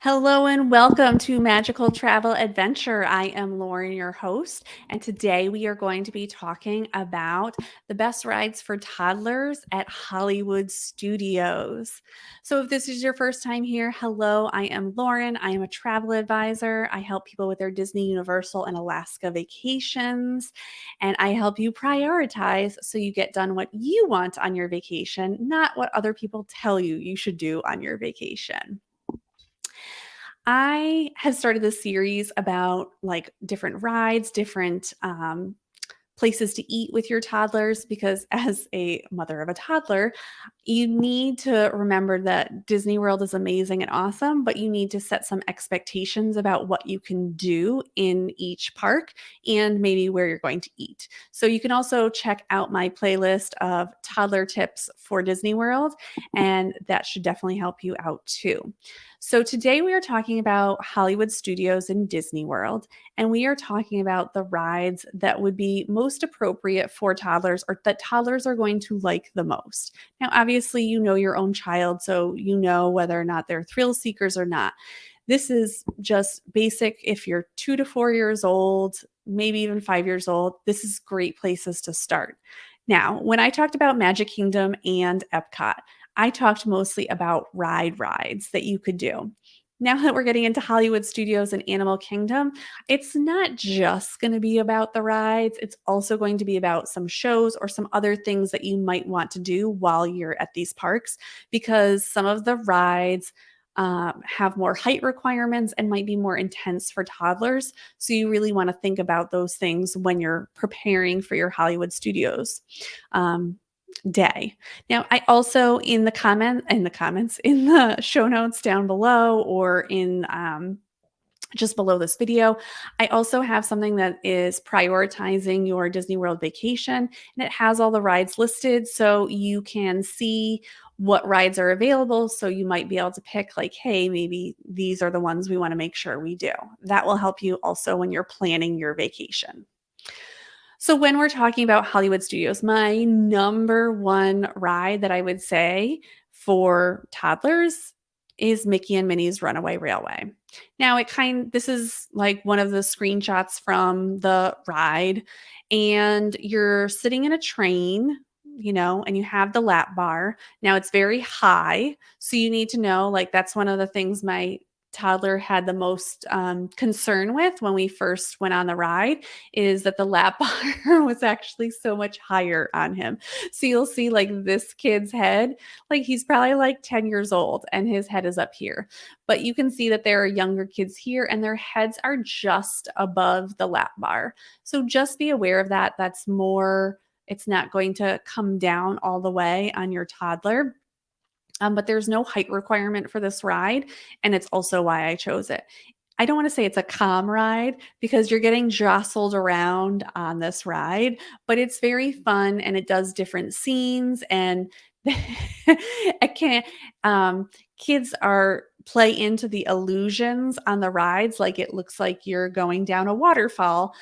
Hello and welcome to Magical Travel Adventure. I am Lauren, your host, and today we are going to be talking about the best rides for toddlers at Hollywood Studios. So, if this is your first time here, hello, I am Lauren. I am a travel advisor. I help people with their Disney, Universal, and Alaska vacations, and I help you prioritize so you get done what you want on your vacation, not what other people tell you should do on your vacation. I have started this series about like different rides, different places to eat with your toddlers because as a mother of a toddler, you need to remember that Disney World is amazing and awesome, but you need to set some expectations about what you can do in each park and maybe where you're going to eat. So you can also check out my playlist of toddler tips for Disney World, and that should definitely help you out too. So today we are talking about Hollywood Studios and Disney World, and we are talking about the rides that would be most appropriate for toddlers or that toddlers are going to like the most. Now, obviously, you know your own child, so you know whether or not they're thrill seekers or not. This is just basic. If you're 2 to 4 years old, maybe even 5 years old, this is great places to start. Now, when I talked about Magic Kingdom and Epcot, I talked mostly about rides that you could do. Now that we're getting into Hollywood Studios and Animal Kingdom, it's not just going to be about the rides. It's also going to be about some shows or some other things that you might want to do while you're at these parks, because some of the rides have more height requirements and might be more intense for toddlers. So you really want to think about those things when you're preparing for your Hollywood Studios day. Now, I also in the comments in the show notes down below or in just below this video, I also have something that is prioritizing your Disney World vacation, and it has all the rides listed so you can see what rides are available. So you might be able to pick like, hey, maybe these are the ones we want to make sure we do. That will help you also when you're planning your vacation. So when we're talking about Hollywood Studios, my number one ride that I would say for toddlers is Mickey and Minnie's Runaway Railway. Now this is like one of the screenshots from the ride, and you're sitting in a train, and you have the lap bar. Now it's very high, so you need to know, like, that's one of the things my toddler had the most concern with when we first went on the ride, is that the lap bar was actually so much higher on him. So you'll see like this kid's head, like he's probably like 10 years old and his head is up here. But you can see that there are younger kids here and their heads are just above the lap bar. So just be aware of that. It's not going to come down all the way on your toddler. But there's no height requirement for this ride, and it's also why I chose it. I don't want to say it's a calm ride because you're getting jostled around on this ride, but it's very fun and it does different scenes, and I can't kids are play into the illusions on the rides, like it looks like you're going down a waterfall.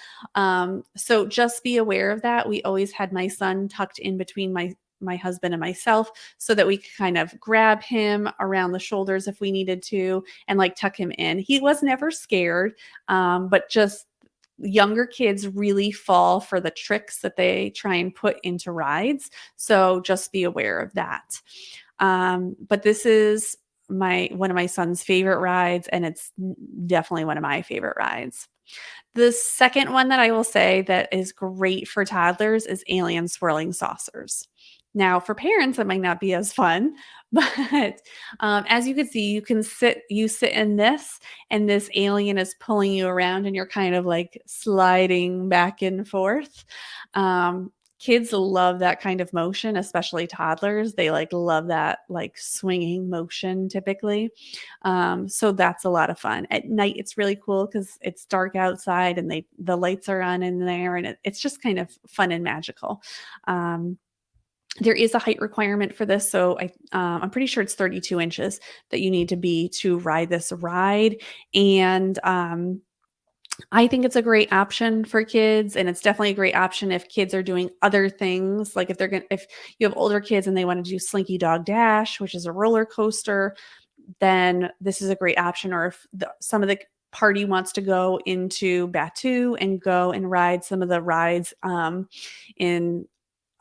So just be aware of that. We always had my son tucked in between my husband and myself so that we could kind of grab him around the shoulders if we needed to and like tuck him in. He was never scared, but just younger kids really fall for the tricks that they try and put into rides. So just be aware of that. But this is one of my son's favorite rides, and it's definitely one of my favorite rides. The second one that I will say that is great for toddlers is Alien Swirling Saucers. Now, for parents, it might not be as fun, but as you can see, you sit in this, and this alien is pulling you around, and you're kind of like sliding back and forth. Kids love that kind of motion, especially toddlers. They love that like swinging motion typically. So that's a lot of fun. At night, it's really cool because it's dark outside and the lights are on in there, and it's just kind of fun and magical. There is a height requirement for this, so I'm pretty sure it's 32 inches that you need to be to ride this ride, and I think it's a great option for kids, and it's definitely a great option if kids are doing other things, like if you have older kids and they want to do Slinky Dog Dash, which is a roller coaster. then this is a great option. Or if some of the party wants to go into Batu and go and ride some of the rides in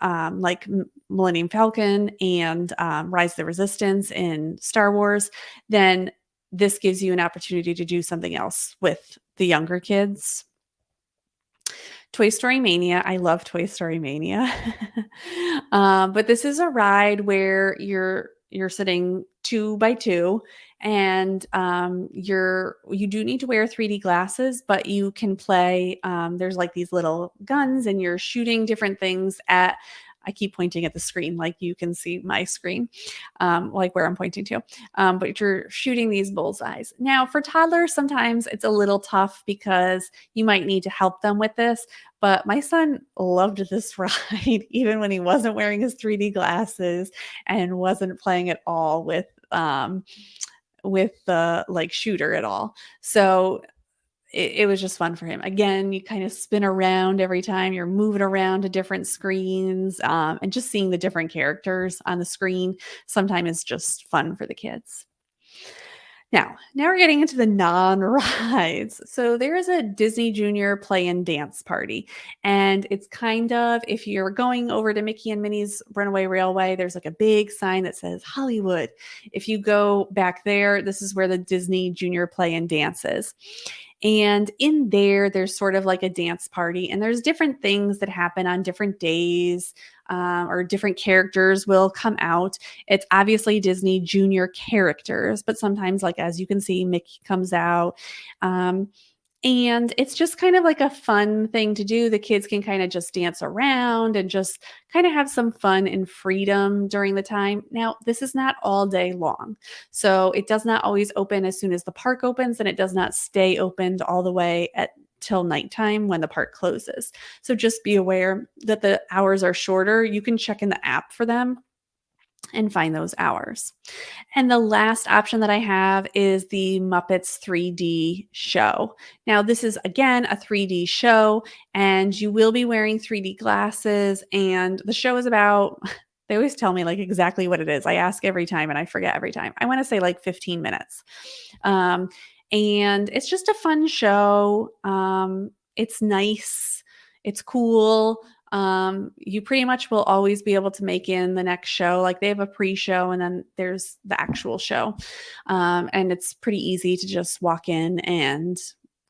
like Millennium Falcon and Rise of the Resistance in Star Wars, then this gives you an opportunity to do something else with the younger kids. Toy Story Mania. I love Toy Story Mania. But this is a ride where you're sitting 2 by 2, and you do need to wear 3D glasses, but you can play. There's like these little guns, and you're shooting different things at. I keep pointing at the screen, like you can see my screen, like where I'm pointing to. But you're shooting these bullseyes. Now, for toddlers, sometimes it's a little tough because you might need to help them with this. But my son loved this ride, even when he wasn't wearing his 3D glasses and wasn't playing at all with the like shooter at all. So it was just fun for him. Again, you kind of spin around every time. You're moving around to different screens, and just seeing the different characters on the screen sometimes is just fun for the kids. Now we're getting into the non-rides. So there is a Disney Junior Play and Dance Party, and it's kind of, if you're going over to Mickey and Minnie's Runaway Railway, there's like a big sign that says Hollywood. If you go back there, this is where the Disney Junior Play and Dance is. And in there's sort of like a dance party, and there's different things that happen on different days, or different characters will come out. It's obviously Disney Junior characters, but sometimes, like as you can see, Mickey comes out. And it's just kind of like a fun thing to do. The kids can kind of just dance around and just kind of have some fun and freedom during the time. Now, this is not all day long. So it does not always open as soon as the park opens, and it does not stay opened all the way till nighttime when the park closes. So just be aware that the hours are shorter. You can check in the app for them and find those hours. And the last option that I have is the Muppets 3D show. Now, this is again a 3D show, and you will be wearing 3D glasses. And the show is about, they always tell me like exactly what it is. I ask every time and I forget every time. I want to say like 15 minutes. And it's just a fun show. It's nice. It's cool. You pretty much will always be able to make in the next show. Like they have a pre-show, and then there's the actual show. And it's pretty easy to just walk in and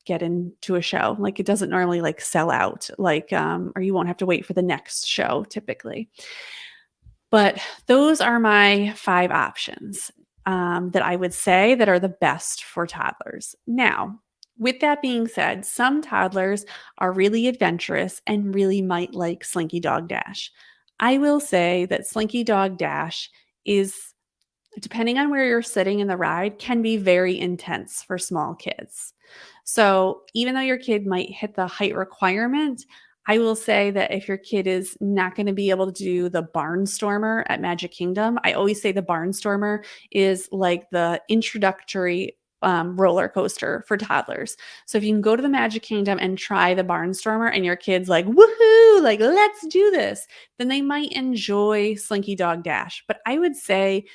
get into a show. Like it doesn't normally like sell out, like, or you won't have to wait for the next show typically. But those are my 5 options that I would say that are the best for toddlers. Now, with that being said, some toddlers are really adventurous and really might like Slinky Dog Dash. I will say that Slinky Dog Dash is, depending on where you're sitting in the ride, can be very intense for small kids. So even though your kid might hit the height requirement, I will say that if your kid is not going to be able to do the Barnstormer at Magic Kingdom, I always say the Barnstormer is like the introductory roller coaster for toddlers. So if you can go to the Magic Kingdom and try the Barnstormer and your kid's like, woohoo, like, let's do this, then they might enjoy Slinky Dog Dash. But I would say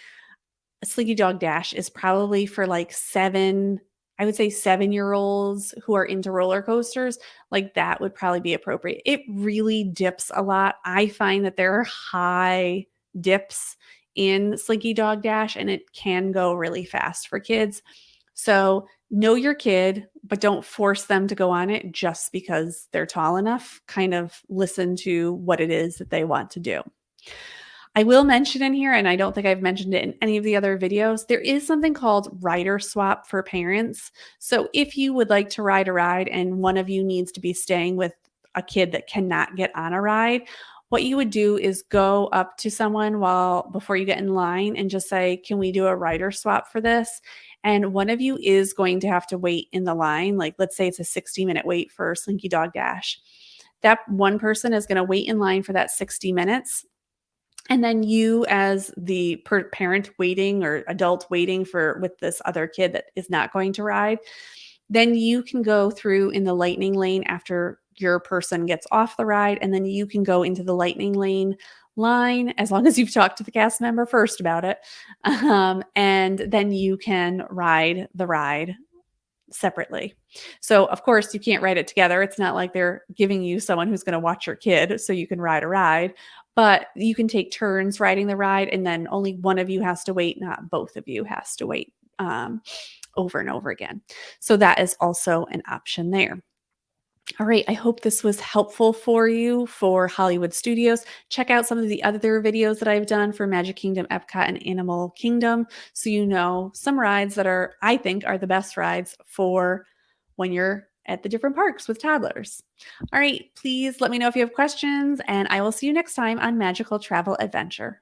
Slinky Dog Dash is probably for like 7-year-olds who are into roller coasters. Like that would probably be appropriate. It really dips a lot. I find that there are high dips in Slinky Dog Dash, and it can go really fast for kids. So know your kid, but don't force them to go on it just because they're tall enough. Kind of listen to what it is that they want to do. I will mention in here, and I don't think I've mentioned it in any of the other videos, there is something called rider swap for parents. So if you would like to ride a ride and one of you needs to be staying with a kid that cannot get on a ride, what you would do is go up to someone before you get in line and just say, can we do a rider swap for this? And one of you is going to have to wait in the line. Like let's say it's a 60-minute wait for Slinky Dog Dash. That one person is going to wait in line for that 60 minutes. And then you, as the parent waiting or adult waiting with this other kid that is not going to ride, then you can go through in the lightning lane after your person gets off the ride, and then you can go into the lightning lane line, as long as you've talked to the cast member first about it. And then you can ride the ride separately. So, of course, you can't ride it together. It's not like they're giving you someone who's going to watch your kid so you can ride a ride, but you can take turns riding the ride, and then only one of you has to wait, not both of you has to wait over and over again. So, that is also an option there. All right, I hope this was helpful for you for Hollywood Studios. Check out some of the other videos that I've done for Magic Kingdom, Epcot, and Animal Kingdom so you know some rides that I think are the best rides for when you're at the different parks with toddlers. All right, please let me know if you have questions, and I will see you next time on Magical Travel Adventure.